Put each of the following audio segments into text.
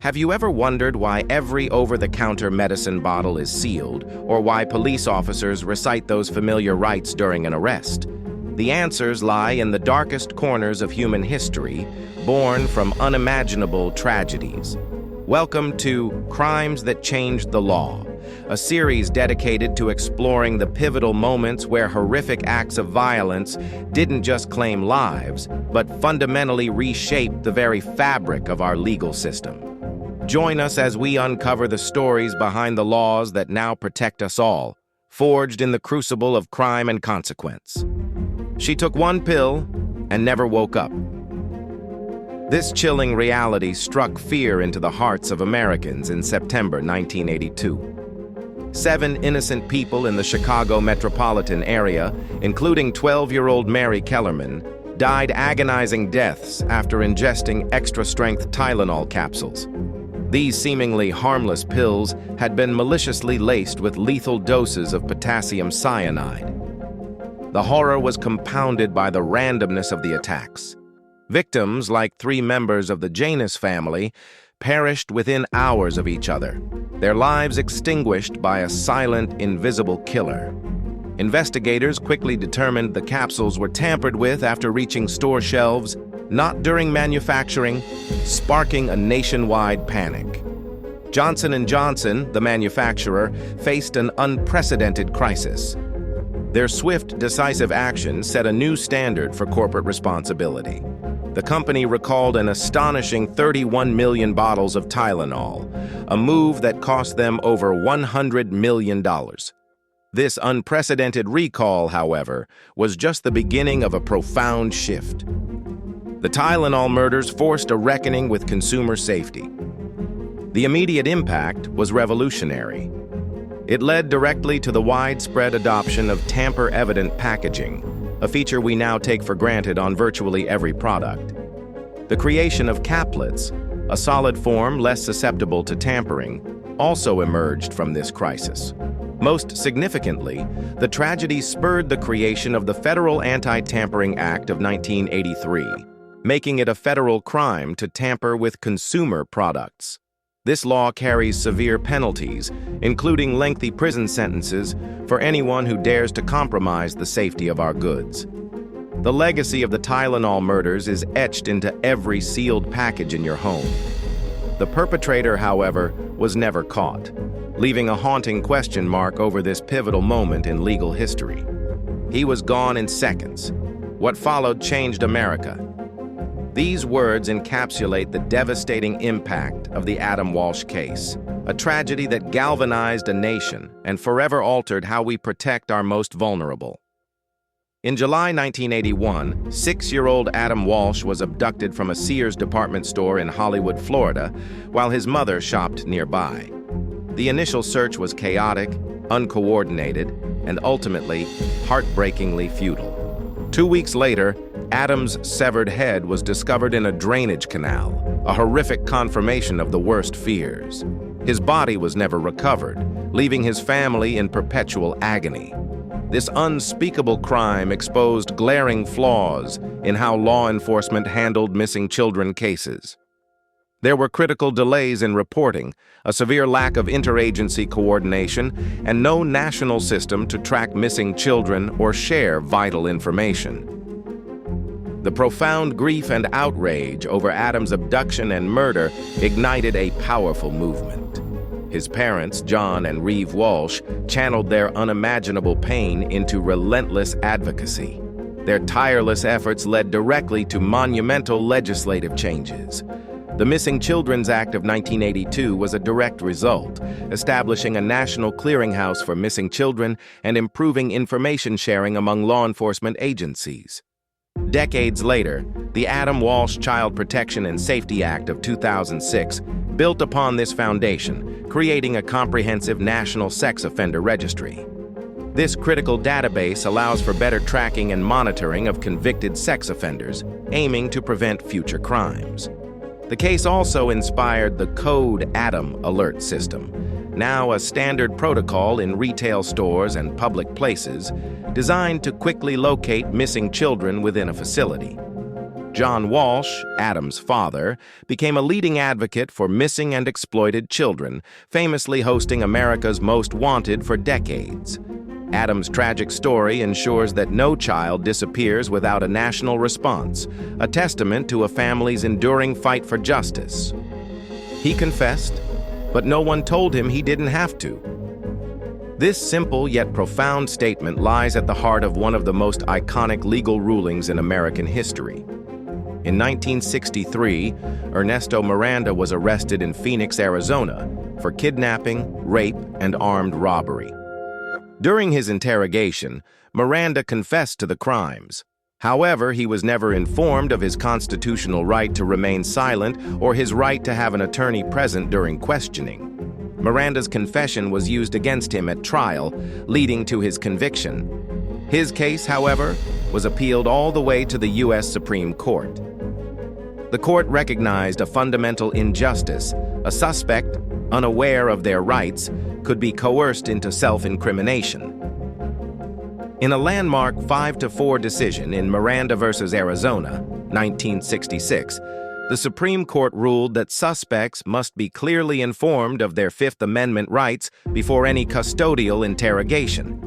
Have you ever wondered why every over-the-counter medicine bottle is sealed, or why police officers recite those familiar rites during an arrest? The answers lie in the darkest corners of human history, born from unimaginable tragedies. Welcome to Crimes That Changed the Law, a series dedicated to exploring the pivotal moments where horrific acts of violence didn't just claim lives, but fundamentally reshaped the very fabric of our legal system. Join us as we uncover the stories behind the laws that now protect us all, forged in the crucible of crime and consequence. She took one pill and never woke up. This chilling reality struck fear into the hearts of Americans in September 1982. 7 innocent people in the Chicago metropolitan area, including 12-year-old Mary Kellerman, died agonizing deaths after ingesting extra-strength Tylenol capsules. These seemingly harmless pills had been maliciously laced with lethal doses of potassium cyanide. The horror was compounded by the randomness of the attacks. Victims, like 3 members of the Janus family, perished within hours of each other, their lives extinguished by a silent, invisible killer. Investigators quickly determined the capsules were tampered with after reaching store shelves, not during manufacturing, sparking a nationwide panic. Johnson & Johnson, the manufacturer, faced an unprecedented crisis. Their swift, decisive action set a new standard for corporate responsibility. The company recalled an astonishing 31 million bottles of Tylenol, a move that cost them over $100 million. This unprecedented recall, however, was just the beginning of a profound shift. The Tylenol murders forced a reckoning with consumer safety. The immediate impact was revolutionary. It led directly to the widespread adoption of tamper-evident packaging, a feature we now take for granted on virtually every product. The creation of caplets, a solid form less susceptible to tampering, also emerged from this crisis. Most significantly, the tragedy spurred the creation of the Federal Anti-Tampering Act of 1983, making it a federal crime to tamper with consumer products. This law carries severe penalties, including lengthy prison sentences, for anyone who dares to compromise the safety of our goods. The legacy of the Tylenol murders is etched into every sealed package in your home. The perpetrator, however, was never caught, leaving a haunting question mark over this pivotal moment in legal history. He was gone in seconds. What followed changed America. These words encapsulate the devastating impact of the Adam Walsh case, a tragedy that galvanized a nation and forever altered how we protect our most vulnerable. In July 1981, 6-year-old Adam Walsh was abducted from a Sears department store in Hollywood, Florida, while his mother shopped nearby. The initial search was chaotic, uncoordinated, and ultimately heartbreakingly futile. 2 weeks later, Adam's severed head was discovered in a drainage canal, a horrific confirmation of the worst fears. His body was never recovered, leaving his family in perpetual agony. This unspeakable crime exposed glaring flaws in how law enforcement handled missing children cases. There were critical delays in reporting, a severe lack of interagency coordination, and no national system to track missing children or share vital information. The profound grief and outrage over Adam's abduction and murder ignited a powerful movement. His parents, John and Reeve Walsh, channeled their unimaginable pain into relentless advocacy. Their tireless efforts led directly to monumental legislative changes. The Missing Children's Act of 1982 was a direct result, establishing a national clearinghouse for missing children and improving information sharing among law enforcement agencies. Decades later, the Adam Walsh Child Protection and Safety Act of 2006 built upon this foundation, creating a comprehensive national sex offender registry. This critical database allows for better tracking and monitoring of convicted sex offenders, aiming to prevent future crimes. The case also inspired the Code Adam alert system, now a standard protocol in retail stores and public places, designed to quickly locate missing children within a facility. John Walsh, Adam's father, became a leading advocate for missing and exploited children, famously hosting America's Most Wanted for decades. Adam's tragic story ensures that no child disappears without a national response, a testament to a family's enduring fight for justice. He confessed, but no one told him he didn't have to. This simple yet profound statement lies at the heart of one of the most iconic legal rulings in American history. In 1963, Ernesto Miranda was arrested in Phoenix, Arizona, for kidnapping, rape, and armed robbery. During his interrogation, Miranda confessed to the crimes. However, he was never informed of his constitutional right to remain silent or his right to have an attorney present during questioning. Miranda's confession was used against him at trial, leading to his conviction. His case, however, was appealed all the way to the U.S. Supreme Court. The court recognized a fundamental injustice. A suspect, unaware of their rights, could be coerced into self-incrimination. In a landmark 5-4 decision in Miranda v. Arizona, 1966, the Supreme Court ruled that suspects must be clearly informed of their Fifth Amendment rights before any custodial interrogation.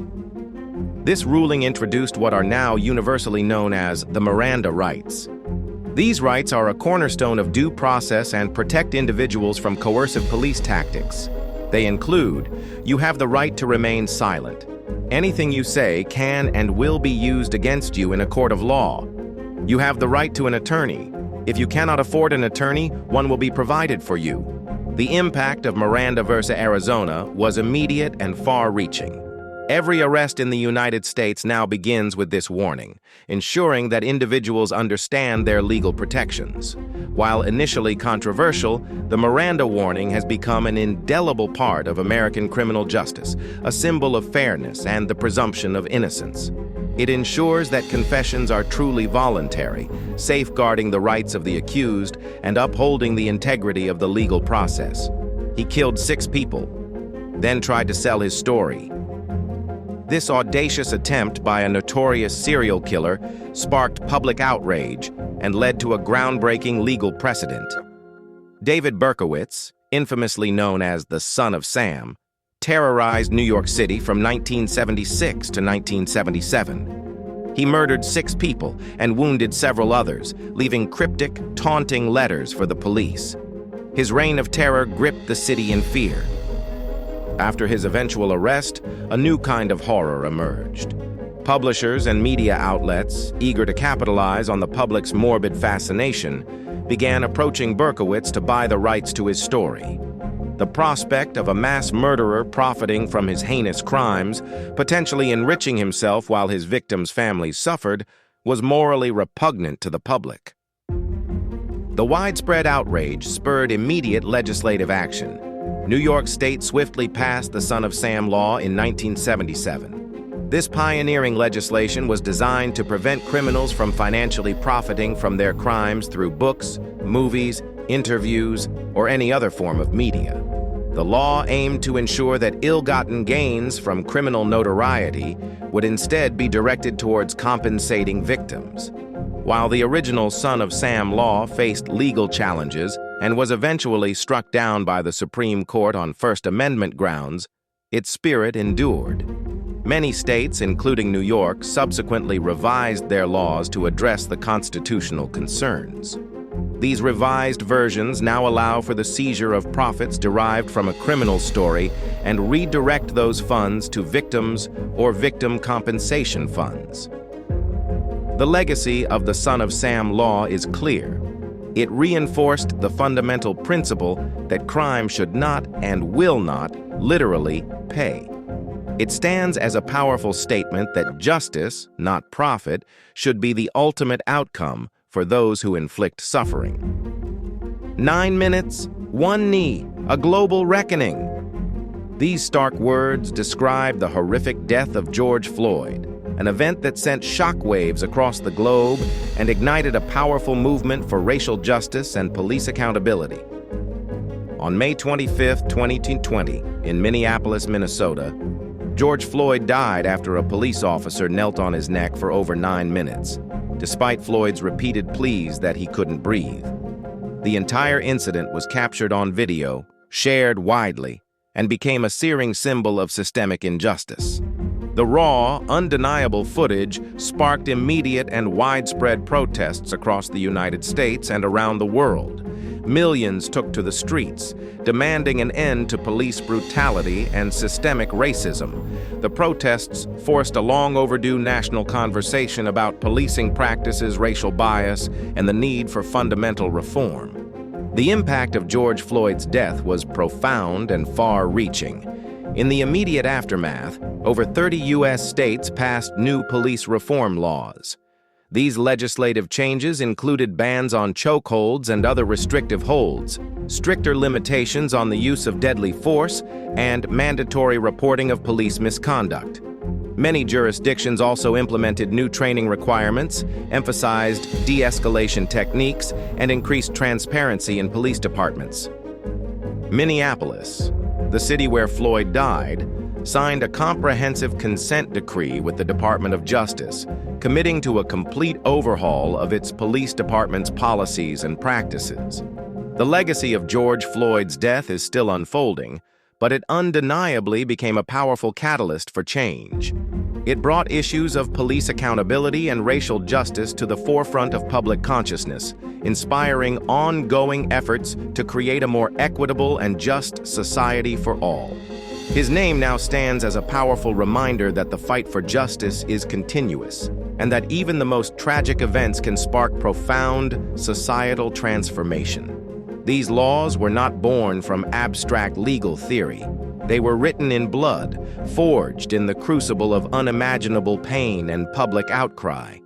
This ruling introduced what are now universally known as the Miranda rights. These rights are a cornerstone of due process and protect individuals from coercive police tactics. They include, you have the right to remain silent. Anything you say can and will be used against you in a court of law. You have the right to an attorney. If you cannot afford an attorney, one will be provided for you. The impact of Miranda v. Arizona was immediate and far-reaching. Every arrest in the United States now begins with this warning, ensuring that individuals understand their legal protections. While initially controversial, the Miranda warning has become an indelible part of American criminal justice, a symbol of fairness and the presumption of innocence. It ensures that confessions are truly voluntary, safeguarding the rights of the accused and upholding the integrity of the legal process. He killed 6 people, then tried to sell his story. This audacious attempt by a notorious serial killer sparked public outrage and led to a groundbreaking legal precedent. David Berkowitz, infamously known as the Son of Sam, terrorized New York City from 1976 to 1977. He murdered 6 people and wounded several others, leaving cryptic, taunting letters for the police. His reign of terror gripped the city in fear. After his eventual arrest, a new kind of horror emerged. Publishers and media outlets, eager to capitalize on the public's morbid fascination, began approaching Berkowitz to buy the rights to his story. The prospect of a mass murderer profiting from his heinous crimes, potentially enriching himself while his victims' families suffered, was morally repugnant to the public. The widespread outrage spurred immediate legislative action. New York State swiftly passed the Son of Sam law in 1977. This pioneering legislation was designed to prevent criminals from financially profiting from their crimes through books, movies, interviews, or any other form of media. The law aimed to ensure that ill-gotten gains from criminal notoriety would instead be directed towards compensating victims. While the original Son of Sam law faced legal challenges and was eventually struck down by the Supreme Court on First Amendment grounds, its spirit endured. Many states, including New York, subsequently revised their laws to address the constitutional concerns. These revised versions now allow for the seizure of profits derived from a criminal story and redirect those funds to victims or victim compensation funds. The legacy of the Son of Sam law is clear. It reinforced the fundamental principle that crime should not and will not literally pay. It stands as a powerful statement that justice, not profit, should be the ultimate outcome for those who inflict suffering. 9 minutes, 1 knee, a global reckoning. These stark words describe the horrific death of George Floyd, an event that sent shockwaves across the globe and ignited a powerful movement for racial justice and police accountability. On May 25, 2020, in Minneapolis, Minnesota, George Floyd died after a police officer knelt on his neck for over 9 minutes. despite Floyd's repeated pleas that he couldn't breathe. The entire incident was captured on video, shared widely, and became a searing symbol of systemic injustice. The raw, undeniable footage sparked immediate and widespread protests across the United States and around the world. Millions took to the streets, demanding an end to police brutality and systemic racism. The protests forced a long-overdue national conversation about policing practices, racial bias, and the need for fundamental reform. The impact of George Floyd's death was profound and far-reaching. In the immediate aftermath, over 30 U.S. states passed new police reform laws. These legislative changes included bans on chokeholds and other restrictive holds, stricter limitations on the use of deadly force, and mandatory reporting of police misconduct. Many jurisdictions also implemented new training requirements, emphasized de-escalation techniques, and increased transparency in police departments. Minneapolis, the city where Floyd died, signed a comprehensive consent decree with the Department of Justice, committing to a complete overhaul of its police department's policies and practices. The legacy of George Floyd's death is still unfolding, but it undeniably became a powerful catalyst for change. It brought issues of police accountability and racial justice to the forefront of public consciousness, inspiring ongoing efforts to create a more equitable and just society for all. His name now stands as a powerful reminder that the fight for justice is continuous, and that even the most tragic events can spark profound societal transformation. These laws were not born from abstract legal theory. They were written in blood, forged in the crucible of unimaginable pain and public outcry.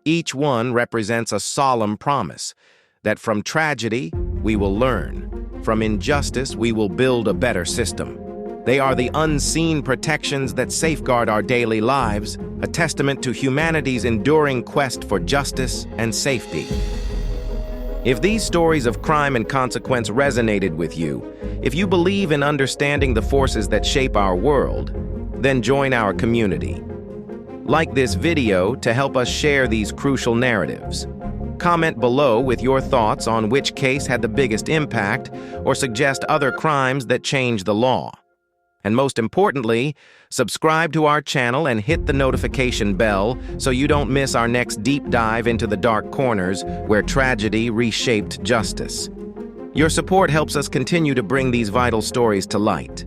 Each one represents a solemn promise that from tragedy we will learn, from injustice we will build a better system. They are the unseen protections that safeguard our daily lives, a testament to humanity's enduring quest for justice and safety. If these stories of crime and consequence resonated with you, if you believe in understanding the forces that shape our world, then join our community. Like this video to help us share these crucial narratives. Comment below with your thoughts on which case had the biggest impact, or suggest other crimes that change the law. And most importantly, subscribe to our channel and hit the notification bell so you don't miss our next deep dive into the dark corners where tragedy reshaped justice. Your support helps us continue to bring these vital stories to light.